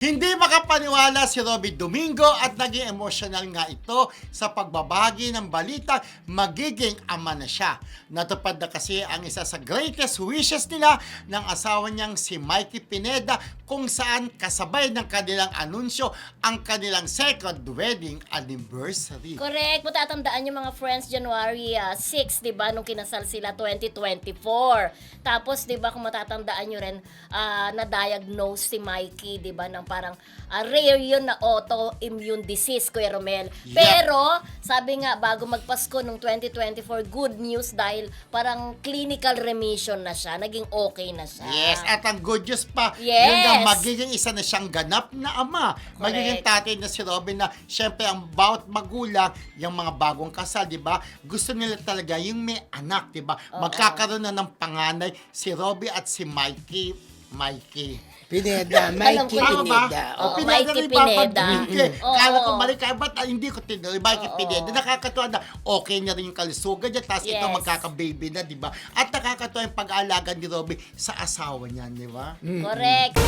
Hindi makapaniwala si Robby Domingo at naging emotional nga ito sa pagbabahagi ng balita magiging ama na siya. Natupad na kasi ang isa sa greatest wishes nila ng asawa niyang si Mikey Pineda kung saan kasabay ng kanilang anunsyo ang kanilang second wedding anniversary. Correct. Matatandaan yung mga friends January 6, 'di ba, nung kinasal sila 2024. Tapos 'di ba kung matatandaan niyo rin na-diagnose si Mikey, 'di ba, ng parang rare yun na autoimmune disease, Kuya Romel. Yep. Pero sabi nga bago magpasko nung 2024, good news dahil parang clinical remission na siya, naging okay na siya. Yes, at ang good news pa, Yes. yun na magiging isa na siyang ganap na ama. Magiging tatay na si Robby na syempre ang bawat magulang, yung mga bagong kasal, di ba? Gusto nila talaga yung may anak, di ba? Magkakaroon na ng panganay si Robby at si Mikey. Pineda, Alam Mikey ko yun. Pineda. Oo, Pineda Mikey rin Pineda. papadrink. Oo. Kala ko mali ka, ba't hindi ko tinuloy? Mikey Oo. Pineda. Nakakatuwa na okay na rin yung kalusugan niya. Tapos ito Yes. magkaka-baby na, di ba? At nakakatuwa yung pag-aalaga ni Robby sa asawa niya, di ba? Correct.